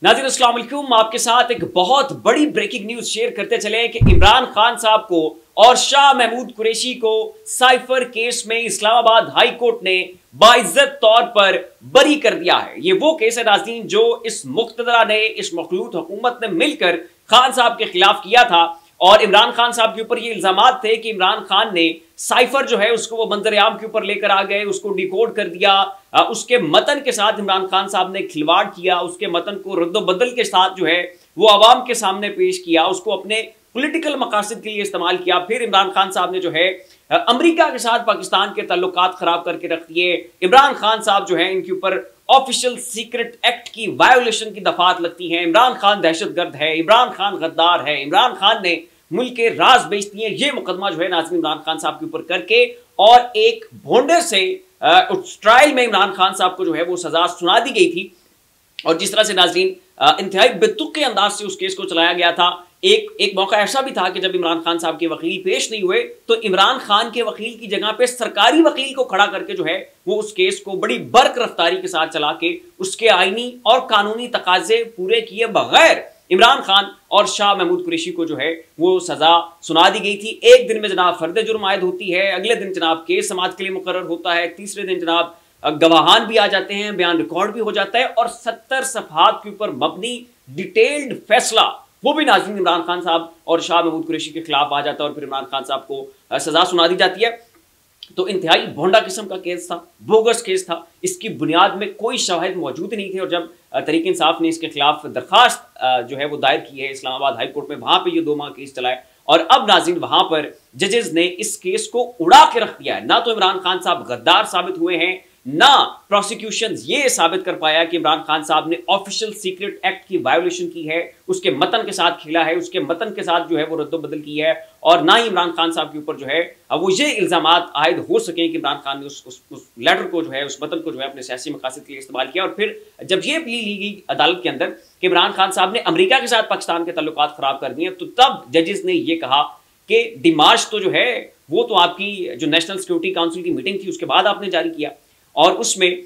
नाज़रीन अस्सलाम वालेकुम, आपके साथ एक बहुत बड़ी ब्रेकिंग न्यूज शेयर करते चले कि इमरान खान साहब को और शाह महमूद कुरैशी को साइफर केस में इस्लामाबाद हाई कोर्ट ने बाइज्जत तौर पर बरी कर दिया है। ये वो केस है नाज़रीन जो इस मुक़्तदरा ने, इस मखलूत हुकूमत ने मिलकर खान साहब के खिलाफ किया था और इमरान खान साहब के ऊपर ये इल्जामात थे कि इमरान खान ने साइफर जो है उसको वो मंजर-ए-आम के ऊपर लेकर आ गए, उसको डिकोड कर दिया, उसके मतन के साथ इमरान खान साहब ने खिलवाड़ किया, उसके मतन को रद्द-बदल के साथ जो है वो आवाम के सामने पेश किया, उसको अपने पॉलिटिकल मकासद के लिए इस्तेमाल किया। फिर इमरान खान साहब ने जो है अमेरिका के साथ पाकिस्तान के ताल्लुकात खराब करके रख दिए। इमरान खान साहब जो है इनके ऊपर ऑफिशियल सीक्रेट एक्ट की वायोलेशन की दफात लगती हैं। इमरान खान दहशतगर्द है, इमरान खान गद्दार है, इमरान खान ने मुल्क के राज बेच दिए। ये मुकदमा जो है नाज़रीन इमरान खान साहब के ऊपर करके और एक भोंडे से उस ट्रायल में इमरान खान साहब को जो है वो सजा सुना दी गई थी। और जिस तरह से नाज़रीन इंतहाई बेतुके अंदाज से उस केस को चलाया गया था। एक मौका ऐसा भी था कि जब इमरान खान साहब के वकील पेश नहीं हुए तो इमरान खान के वकील की जगह पे सरकारी वकील को खड़ा करके जो है वो उस केस को बड़ी बर्क रफ्तारी के साथ चला के उसके आईनी और कानूनी तकाजे पूरे किए बगैर इमरान खान और शाह महमूद कुरैशी को जो है वो सजा सुना दी गई थी। एक दिन में जनाब फर्द जुर्म आयद होती है, अगले दिन जनाब केस समाअत के लिए मुकर्रर होता है, तीसरे दिन जनाब गवाहान भी आ जाते हैं, बयान रिकॉर्ड भी हो जाता है और 70 सफहात के ऊपर मबनी डिटेल्ड फैसला वो भी नाज़रीन इमरान खान साहब और शाह महमूद कुरैशी के खिलाफ आ जाता है और फिर इमरान खान साहब को सजा सुना दी जाती है। तो इंतहाई भोंडा किस्म का केस था, बोगस केस था, इसकी बुनियाद में कोई शवाहिद मौजूद नहीं थे। और जब तहरीक इंसाफ ने इसके खिलाफ दरखास्त जो है वो दायर की है इस्लामाबाद हाई कोर्ट में, वहां पे ये 2 माह केस चला है और अब नाज़रीन वहां पर जजेस ने इस केस को उड़ा के रख दिया है। ना तो इमरान खान साहब गद्दार साबित हुए हैं, ना प्रोसिक्यूशन ये साबित कर पाया कि इमरान खान साहब ने ऑफिशियल सीक्रेट एक्ट की वायोलेशन की है, उसके मतन के साथ खेला है, उसके मतन के साथ जो है वो रद्द-बदल की है और ना ही इमरान खान साहब के ऊपर जो है वो ये इल्जामात आयद हो सके कि इमरान खान ने उस लेटर को जो है, उस मतन को जो है अपने सियासी मकासद के लिए इस्तेमाल किया। और फिर जब ये प्ली ली गई अदालत के अंदर कि इमरान खान साहब ने अमेरिका के साथ पाकिस्तान के ताल्लुकात खराब कर दिए, तो तब जजेस ने ये कहा कि डिमार्च तो जो है वो तो आपकी जो नेशनल सिक्योरिटी काउंसिल की मीटिंग थी उसके बाद आपने जारी किया और उसमें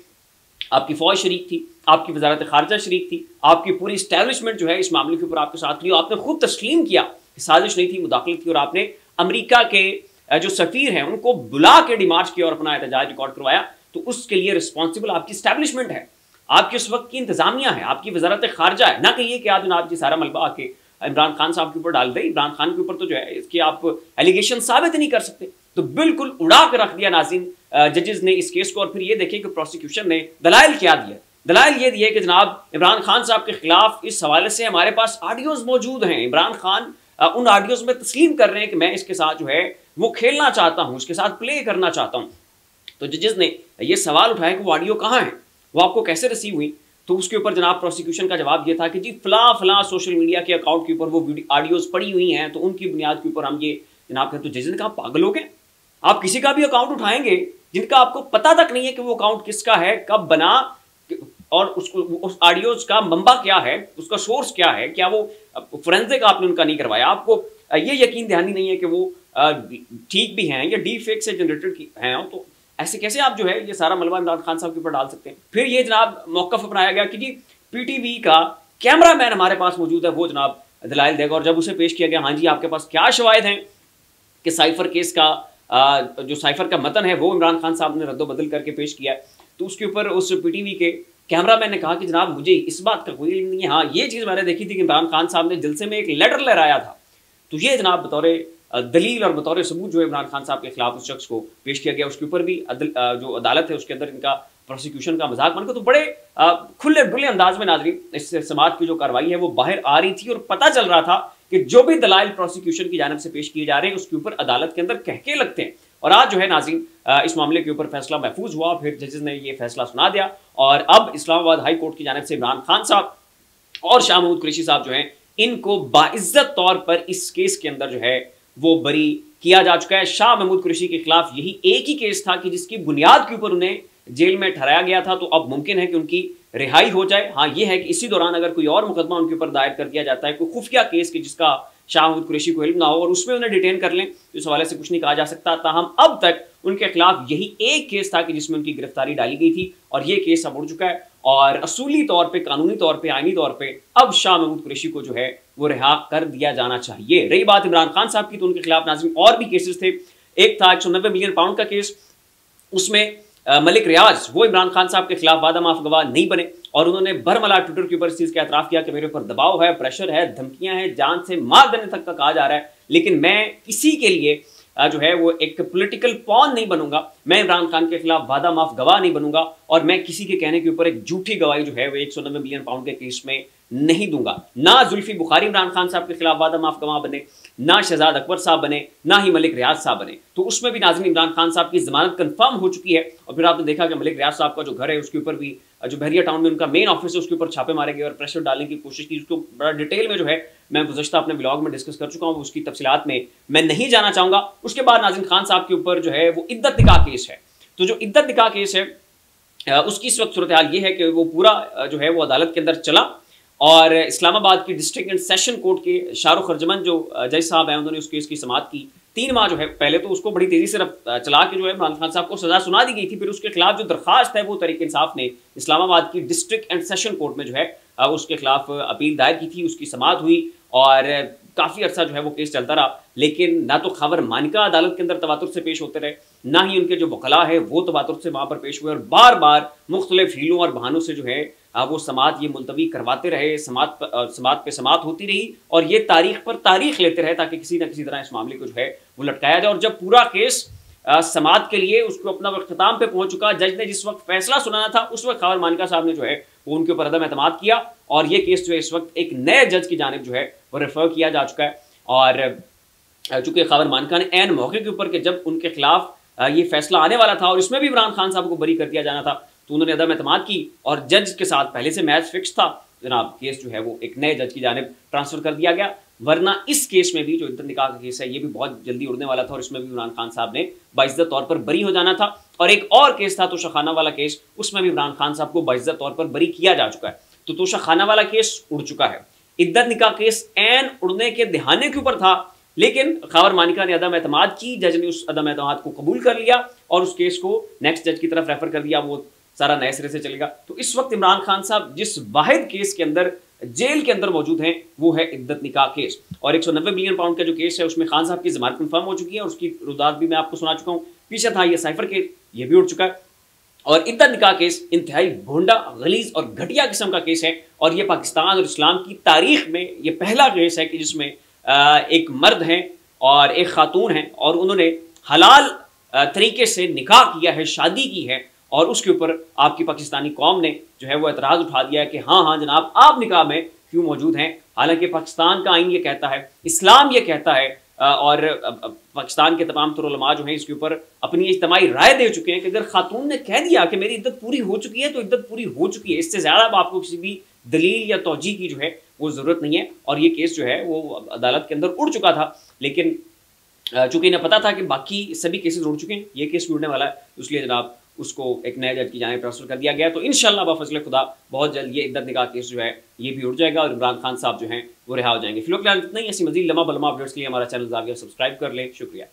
आपकी फौज शरीक थी, आपकी वजारत खारजा शरीक थी, आपकी पूरी इस्टेब्लिशमेंट जो है इस मामले के ऊपर आपके साथ थी। आपने खुद तस्लीम किया कि साजिश नहीं थी, मुदाखलत थी और आपने अमेरिका के जो सफीर हैं उनको बुला के डिमार्च किया और अपना एहतजाज रिकॉर्ड करवाया। तो उसके लिए रिस्पॉन्सिबल आपकी इस्टेब्लिशमेंट है, आपकी उस वक्त की इंतजामिया है, आपकी वजारत खारजा है। ना कहिए कि आज जनाब जी सारा मलबा आके इमरान खान साहब के ऊपर डाल दे। इमरान खान के ऊपर तो जो है इसके आप एलिगेशन साबित नहीं कर सकते, तो बिल्कुल उड़ा कर रख दिया नाज़रीन जजेस ने इस केस को। और फिर ये देखें कि प्रोसिक्यूशन ने दलाइल क्या दिया। दलाइल ये दिए कि जनाब इमरान खान साहब के खिलाफ इस हवाले से हमारे पास ऑडियोज मौजूद हैं। इमरान खान उन ऑडियोज में तस्लीम कर रहे हैं कि मैं इसके साथ जो है वो खेलना चाहता हूँ, इसके साथ प्ले करना चाहता हूँ। तो जजेस ने ये सवाल उठाया कि वो ऑडियो कहाँ है, वो आपको कैसे रिसीव हुई। तो उसके ऊपर जनाब प्रोसिक्यूशन का जवाब ये था कि जी फला सोशल मीडिया के अकाउंट के ऊपर वो ऑडियोज पड़ी हुई हैं, तो उनकी बुनियाद के ऊपर हम ये जनाब कहते। तो जजेस ने कहा पागल हो गए, आप किसी का भी अकाउंट उठाएंगे जिनका आपको पता तक नहीं है कि वो अकाउंट किसका है, कब बना और उसको उस ऑडियोज का मंबा क्या है, उसका सोर्स क्या है, क्या वो फोरेंसिक आपने उनका नहीं करवाया, आपको ये यकीन दहानी नहीं है कि वो ठीक भी हैं या डीप फेक से जनरेटेड हैं, तो ऐसे कैसे आप जो है ये सारा मलबा इमरान खान साहब के ऊपर डाल सकते हैं। फिर ये जनाब मौक़िफ़ अपनाया गया कि जी पीटीवी का कैमरा मैन हमारे पास मौजूद है, वो जनाब दलाइल देगा। और जब उसे पेश किया गया, हाँ जी आपके पास क्या शवाहिद हैं कि साइफर केस का जो साइफर का मतन है वो इमरान खान साहब ने रद्द-बदल करके पेश किया है। तो उसके ऊपर उस पीटीवी के कैमरा मैन ने कहा कि जनाब मुझे इस बात का कोई इल्म नहीं है, हाँ ये चीज़ मैंने देखी थी कि इमरान खान साहब ने जलसे में एक लेटर लहराया था। तो ये जनाब बतौर दलील और बतौर सबूत जो है इमरान खान साहब के खिलाफ उस शख्स को पेश किया गया। उसके ऊपर भी जो अदालत है उसके अंदर इनका प्रोसिक्यूशन का मजाक बनकर तो बड़े खुले डुले अंदाज में नाज़रीन इस समाअत की जो कार्रवाई है वो बाहर आ रही थी और पता चल रहा था कि जो भी दलाइल प्रोसिक्यूशन की जानिब से पेश किए जा रहे हैं उसके ऊपर अदालत के अंदर कहके लगते हैं। और आज जो है नाज़रीन इस मामले के ऊपर फैसला महफूज हुआ, फिर जजेस ने ये फैसला सुना दिया और अब इस्लामाबाद हाई कोर्ट की जानिब से इमरान खान साहब और शाह महमूद कुरैशी साहब जो हैं इनको बाइज्जत तौर पर इस केस के अंदर जो है वो बरी किया जा चुका है। शाह महमूद कुरैशी के खिलाफ यही एक ही केस था कि जिसकी बुनियाद के ऊपर उन्हें जेल में ठहराया गया था, तो अब मुमकिन है कि उनकी रिहाई हो जाए। हाँ ये है कि इसी दौरान अगर कोई और मुकदमा उनके ऊपर दायर कर दिया जाता है, कोई खुफिया केस की जिसका शाह महमूद कुरैशी को इल्म ना हो और उसमें उन्हें डिटेन कर लें, तो इस हवाले से कुछ नहीं कहा जा सकता। ताहम अब तक उनके खिलाफ यही एक केस था कि जिसमें उनकी गिरफ्तारी डाली गई थी और ये केस अब उड़ चुका है और असूली तौर पे, कानूनी तौर पे, आईनी तौर पे अब शाह महमूद कुरैशी को जो है वो रिहा कर दिया जाना चाहिए। रही बात इमरान खान साहब की, तो उनके खिलाफ नाज़रीन और भी केसेस थे। एक था 190 मिलियन पाउंड का केस, उसमें मलिक रियाज वो इमरान खान साहब के खिलाफ वादा माफ गवाह नहीं बने और उन्होंने भरमला ट्विटर के ऊपर इस चीज का एतराफ किया कि मेरे ऊपर दबाव है, प्रेशर है, धमकियां हैं, जान से मार देने तक का कहा जा रहा है, लेकिन मैं किसी के लिए जो है वो एक पॉलिटिकल पॉन नहीं बनूंगा, मैं इमरान खान के खिलाफ वादा माफ गवाह नहीं बनूंगा और मैं किसी के कहने के ऊपर एक झूठी गवाही जो है वो 190 मिलियन पाउंड के केस में नहीं दूंगा। ना जुल्फी बुखारी इमरान खान साहब के खिलाफ वादा माफ गवाह बने, ना शहजाद अकबर साहब बने, ना ही मलिक रियाज साहब बने। तो उसमें भी नाज़रीन इमरान खान साहब की जमानत कंफर्म हो चुकी है और फिर आपने देखा कि मलिक रियाज साहब का जो घर है उसके ऊपर भी, जो बहरिया टाउन में उनका मेन ऑफिस है, उसके ऊपर छापे मारे गए और प्रेशर डालने की कोशिश की। उसको बड़ा डिटेल में जो है मैं गुज़श्ता अपने ब्लॉग में डिस्कस कर चुका हूँ, उसकी तफसीलात में मैं नहीं जाना चाहूंगा। उसके बाद नाज़रीन खान साहब के ऊपर जो है वो इद्दत निकाह केस है। तो जो इद्दत निकाह केस है उसकी इस वक्त सूरत हाल ये है कि वो पूरा जो है वो अदालत के अंदर चला और इस्लामाबाद की डिस्ट्रिक्ट एंड सेशन कोर्ट के शाहरुख अर्जमन जो जज साहब हैं उन्होंने उस केस की समाअत की। 3 माह जो है पहले तो उसको बड़ी तेजी से चला के जो है इमरान खान साहब को सजा सुना दी गई थी, फिर उसके खिलाफ जो दरखास्त है वो तहरीक इंसाफ ने इस्लामाबाद की डिस्ट्रिक्ट एंड सेशन कोर्ट में जो है उसके खिलाफ अपील दायर की थी। उसकी समाअत हुई और काफ़ी अर्सा जो है वो केस चलता रहा, लेकिन ना तो खबर मानिका अदालत के अंदर तवातुर से पेश होते रहे, ना ही उनके जो वकला है वो तवातुर से वहाँ पर पेश हुए और बार बार मुख्तलिफ हीलों और बहानों से जो है वो समाअत ये मुलतवी करवाते रहे, समाअत पे समाअत होती रही और ये तारीख पर तारीख लेते रहे ताकि किसी न किसी तरह इस मामले को जो है वो लटकाया जाए। और जब पूरा केस समाअत के लिए उसको अपना अख्ताम पे पहुंच चुका, जज ने जिस वक्त फैसला सुनाना था उस वक्त खबर मानिका साहब ने जो है वो उनके ऊपर अदम एतमाद किया और ये केस जो है इस वक्त एक नए जज की जानिब जो है वो रेफर किया जा चुका है। और चूंकि खबर मानिका ने ऐन मौके के ऊपर के जब उनके खिलाफ ये फैसला आने वाला था और इसमें भी इमरान खान साहब को बरी कर दिया जाना था, तो उन्होंने अदम एतमाद की और जज के साथ पहले से मैच फिक्स था जनाब, केस जो है वो एक नए जज की जानिब ट्रांसफर कर दिया गया। वरना इस केस में भी जो इद्दत निकाह का केस है ये भी बहुत जल्दी उड़ने वाला था और इसमें भी इमरान खान साहब ने बाइज्जत तौर पर बरी हो जाना था। और एक और केस था तोशाखाना वाला केस, उसमें भी इमरान खान साहब को बाइज्जत तौर पर बरी किया जा चुका है। तो तोशाखाना वाला केस उड़ चुका है, इद्दत निकाह केस ऐन उड़ने के दहाने के ऊपर था, लेकिन खबर मानिका ने अदम एतमाद की, जज ने उस अदम एतमाद को कबूल कर लिया और उस केस को नेक्स्ट जज की तरफ रेफर कर दिया, वो सारा नए सिरे से चलेगा। तो इस वक्त इमरान खान साहब जिस वाहिद केस के अंदर जेल के अंदर मौजूद हैं वो है इद्दत निकाह केस। और 190 मिलियन पाउंड का जो केस है उसमें खान साहब की जमानत कंफर्म हो चुकी है और उसकी रुदात भी मैं आपको सुना चुका हूँ। पीछे था ये साइफर केस, ये भी उड़ चुका है। और इद्दत निकाह केस इंतहाई भोंडा, गलीज और घटिया किस्म का केस है और ये पाकिस्तान और इस्लाम की तारीख में ये पहला केस है कि जिसमें एक मर्द हैं और एक खातून हैं और उन्होंने हलाल तरीके से निकाह किया है, शादी की है और उसके ऊपर आपकी पाकिस्तानी कौम ने जो है वो एतराज़ उठा दिया है कि हाँ हाँ जनाब आप निकाह में क्यों मौजूद हैं। हालांकि पाकिस्तान का आइन ये कहता है, इस्लाम ये कहता है और पाकिस्तान के तमाम तर उलमा जो हैं इसके ऊपर अपनी इज्तिमाई राय दे चुके हैं कि अगर खातून ने कह दिया कि मेरी इद्दत पूरी हो चुकी है तो इद्दत पूरी हो चुकी है, इससे ज़्यादा आपको किसी भी दलील या तौजीह की जो है वो ज़रूरत नहीं है। और ये केस जो है वो अदालत के अंदर उड़ चुका था, लेकिन चूंकि इन्हें पता था कि बाकी सभी केसेस उड़ चुके हैं, ये केस भी उड़ने वाला है, इसलिए जनाब उसको एक नए जज की जानिब ट्रांसफर कर दिया गया। तो इंशाल्लाह बफज़ल खुदा बहुत जल्द ये इद्दत निकाह केस जो है ये भी उड़ जाएगा और इमरान खान साहब जो हैं वो रिहा हो जाएंगे। फिलहाल इतना ही, ऐसी मज़ीद लम्हा बलमा अपडेट्स के लिए हमारा चैनल जाविया सब्सक्राइब कर लें। शुक्रिया।